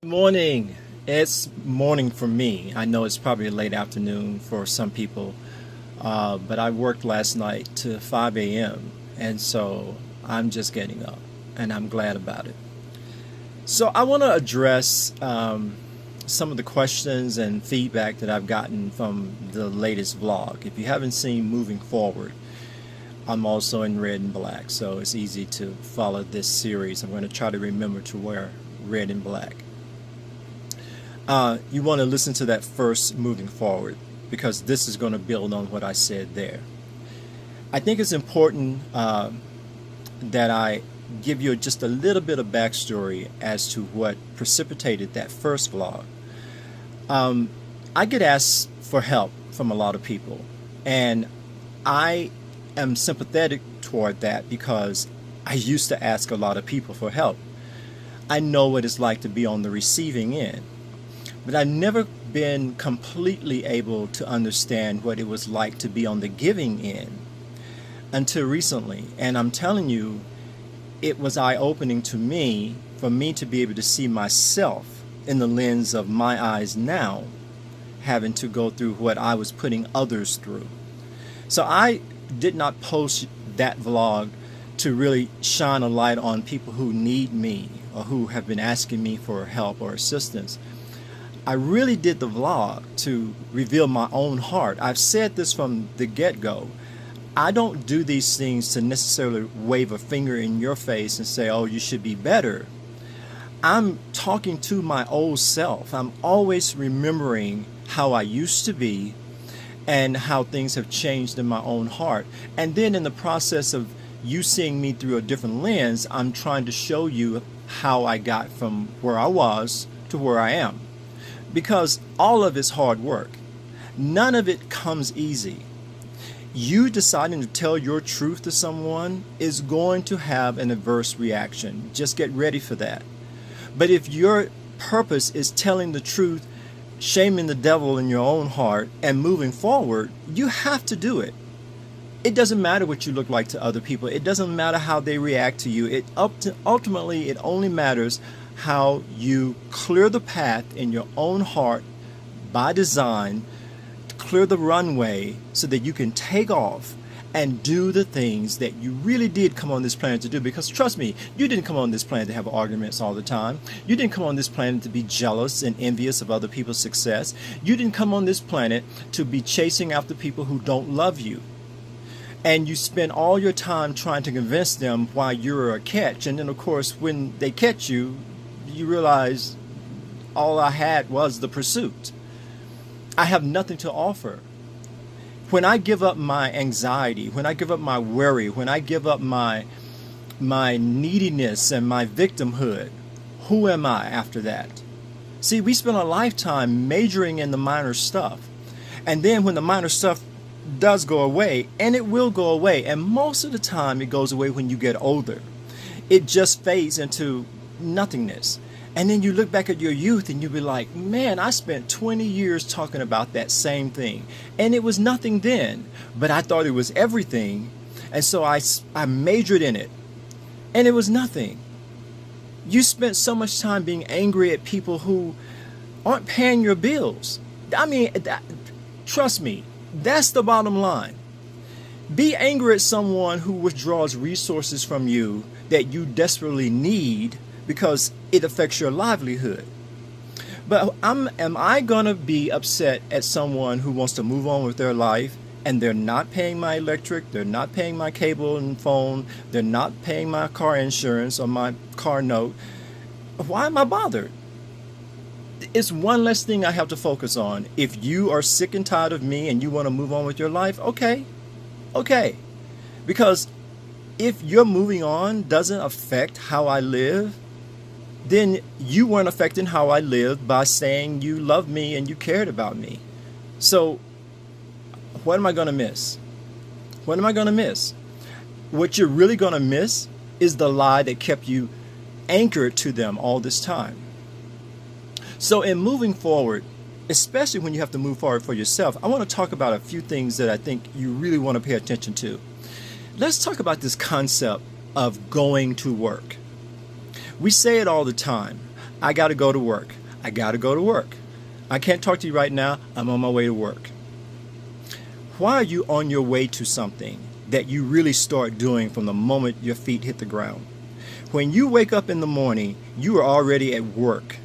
Morning. It's morning for me. I know it's probably late afternoon for some people, but I worked last night to 5 a.m. and so I'm just getting up and I'm glad about it. So I want to address some of the questions and feedback that I've gotten from the latest vlog. If you haven't seen Moving Forward, I'm also in red and black, so it's easy to follow this series. I'm going to try to remember to wear red and black. You want to listen to that first Moving Forward because this is going to build on what I said there. I think it's important that I give you just a little bit of backstory as to what precipitated that first vlog. I get asked for help from a lot of people, and I am sympathetic toward that because I used to ask a lot of people for help. I know what it's like to be on the receiving end. But I've never been completely able to understand what it was like to be on the giving end until recently. And I'm telling you, it was eye-opening to me for me to be able to see myself in the lens of my eyes now, having to go through what I was putting others through. So I did not post that vlog to really shine a light on people who need me or who have been asking me for help or assistance. I really did the vlog to reveal my own heart. I've said this from the get-go. I don't do these things to necessarily wave a finger in your face and say, oh, you should be better. I'm talking to my old self. I'm always remembering how I used to be and how things have changed in my own heart. And then in the process of you seeing me through a different lens, I'm trying to show you how I got from where I was to where I am. Because all of it's hard work. None of it comes easy. You deciding to tell your truth to someone is going to have an adverse reaction. Just get ready for that. But if your purpose is telling the truth, shaming the devil in your own heart, and moving forward, you have to do it. It doesn't matter what you look like to other people. It doesn't matter how they react to you. Ultimately, it only matters how you clear the path in your own heart by design, clear the runway so that you can take off and do the things that you really did come on this planet to do. Because trust me, you didn't come on this planet to have arguments all the time. You didn't come on this planet to be jealous and envious of other people's success. You didn't come on this planet to be chasing after people who don't love you. And you spend all your time trying to convince them why you're a catch. And then, of course, when they catch you, you realize all I had was the pursuit. I have nothing to offer. When I give up my anxiety, when I give up my worry, when I give up my neediness and my victimhood, who am I after that? See, we spend a lifetime majoring in the minor stuff. And then when the minor stuff does go away, and it will go away, and most of the time it goes away when you get older, it just fades into nothingness. And then you look back at your youth and you be like, man, I spent 20 years talking about that same thing. And it was nothing then, but I thought it was everything. And so I majored in it. And it was nothing. You spent so much time being angry at people who aren't paying your bills. I mean, trust me, that's the bottom line. Be angry at someone who withdraws resources from you that you desperately need because it affects your livelihood. But am I gonna be upset at someone who wants to move on with their life and they're not paying my electric, they're not paying my cable and phone, they're not paying my car insurance or my car note? Why am I bothered? It's one less thing I have to focus on. If you are sick and tired of me and you want to move on with your life, okay. Because if your moving on doesn't affect how I live, then you weren't affecting how I lived by saying you loved me and you cared about me. So what am I going to miss? What am I going to miss? What you're really going to miss is the lie that kept you anchored to them all this time. So in moving forward, especially when you have to move forward for yourself, I want to talk about a few things that I think you really want to pay attention to. Let's talk about this concept of going to work. We say it all the time. I got to go to work. I got to go to work. I can't talk to you right now. I'm on my way to work. Why are you on your way to something that you really start doing from the moment your feet hit the ground? When you wake up in the morning, you are already at work.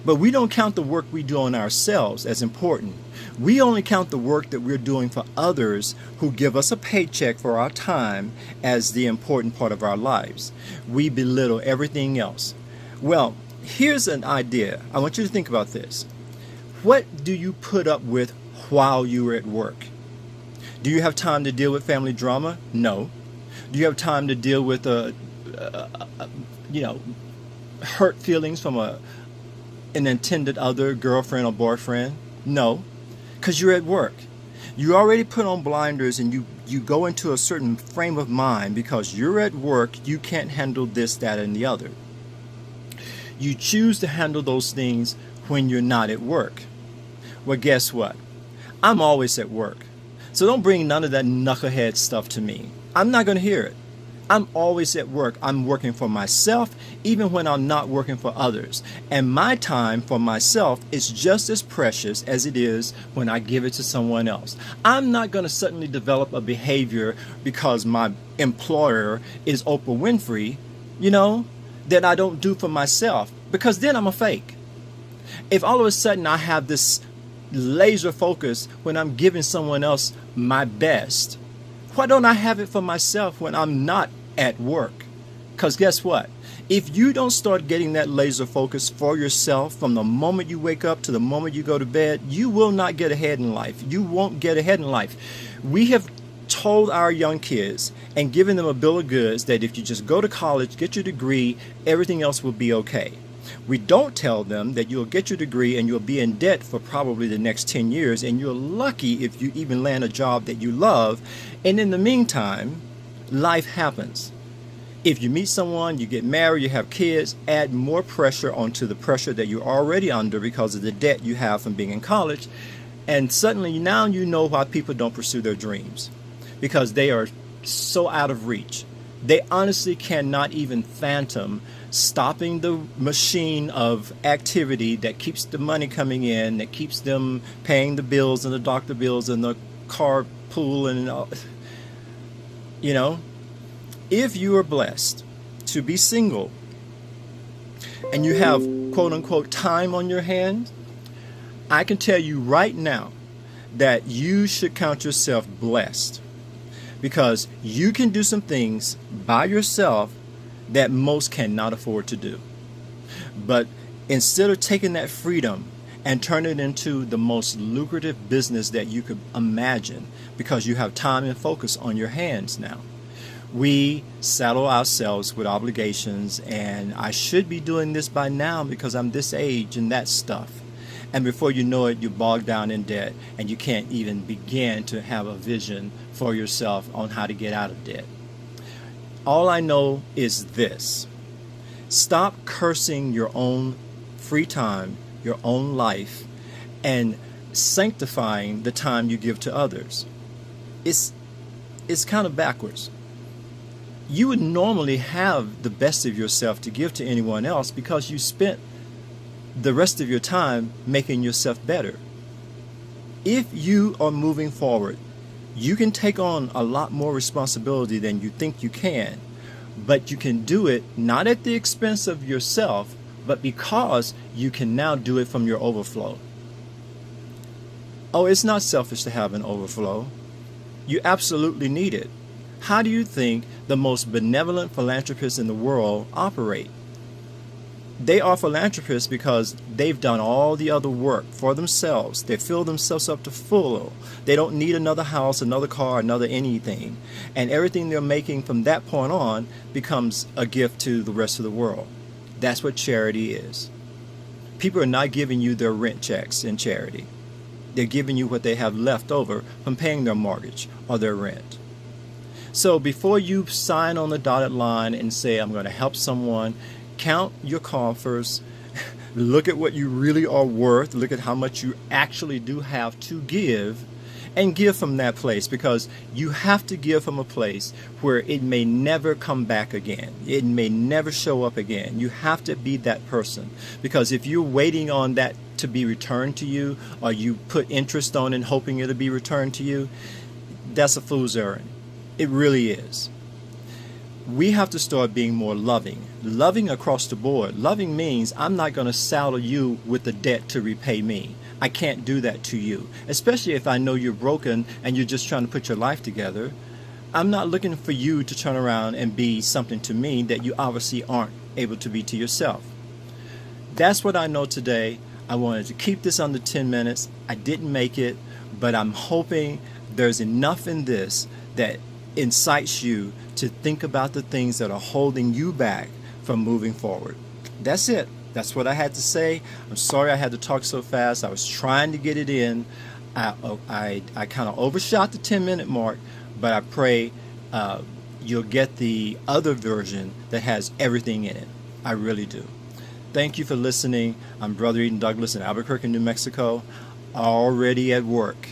But we don't count the work we do on ourselves as important. We only count the work that we're doing for others who give us a paycheck for our time as the important part of our lives. We belittle everything else. Well, here's an idea. I want you to think about this. What do you put up with while you are at work? Do you have time to deal with family drama? No. Do you have time to deal with hurt feelings from an intended other, girlfriend or boyfriend? No, because you're at work. You already put on blinders and you go into a certain frame of mind because you're at work. You can't handle this, that, and the other. You choose to handle those things when you're not at work. Well, guess what? I'm always at work. So don't bring none of that knucklehead stuff to me. I'm not going to hear it. I'm always at work. I'm working for myself, even when I'm not working for others. And my time for myself is just as precious as it is when I give it to someone else. I'm not going to suddenly develop a behavior because my employer is Oprah Winfrey, that I don't do for myself, because then I'm a fake. If all of a sudden I have this laser focus when I'm giving someone else my best, why don't I have it for myself when I'm not at work? Because guess what? If you don't start getting that laser focus for yourself from the moment you wake up to the moment you go to bed, you will not get ahead in life. You won't get ahead in life. We have told our young kids and given them a bill of goods that if you just go to college, get your degree, everything else will be okay. We don't tell them that you'll get your degree and you'll be in debt for probably the next 10 years, and you're lucky if you even land a job that you love. And in the meantime, life happens. If you meet someone, you get married, you have kids, add more pressure onto the pressure that you're already under because of the debt you have from being in college. And suddenly now you know why people don't pursue their dreams, because they are so out of reach. They honestly cannot even fathom stopping the machine of activity that keeps the money coming in, that keeps them paying the bills and the doctor bills and the car pool and all. If you are blessed to be single and you have quote unquote time on your hands, I can tell you right now that you should count yourself blessed, because you can do some things by yourself that most cannot afford to do. But instead of taking that freedom and turn it into the most lucrative business that you could imagine, because you have time and focus on your hands now, we saddle ourselves with obligations, and I should be doing this by now because I'm this age and that stuff. And before you know it, you're bogged down in debt and you can't even begin to have a vision for yourself on how to get out of debt. All I know is this: stop cursing your own free time, your own life, and sanctifying the time you give to others. It's kind of backwards. You would normally have the best of yourself to give to anyone else because you spent the rest of your time making yourself better. If you are moving forward, you can take on a lot more responsibility than you think you can, but you can do it not at the expense of yourself, but because you can now do it from your overflow. Oh, it's not selfish to have an overflow. You absolutely need it. How do you think the most benevolent philanthropists in the world operate? They are philanthropists because they've done all the other work for themselves. They fill themselves up to full. They don't need another house, another car, another anything. And everything they're making from that point on becomes a gift to the rest of the world. That's what charity is. People are not giving you their rent checks in charity. They're giving you what they have left over from paying their mortgage or their rent. So before you sign on the dotted line and say, I'm going to help someone, count your coffers, look at what you really are worth, look at how much you actually do have to give, and give from that place, because you have to give from a place where it may never come back again. It may never show up again. You have to be that person, because if you're waiting on that to be returned to you, or you put interest on it hoping it'll be returned to you, that's a fool's errand. It really is. We have to start being more loving across the board. Loving means I'm not going to saddle you with the debt to repay me. I can't do that to you, especially if I know you're broken and you're just trying to put your life together. I'm not looking for you to turn around and be something to me that you obviously aren't able to be to yourself. That's what I know today. I wanted to keep this under 10 minutes. I didn't make it, but I'm hoping there's enough in this that incites you to think about the things that are holding you back from moving forward. That's it. That's what I had to say. I'm sorry I had to talk so fast. I was trying to get it in. I kind of overshot the 10-minute mark, but I pray you'll get the other version that has everything in it. I really do. Thank you for listening. I'm Brother Eden Douglas in Albuquerque, New Mexico, already at work.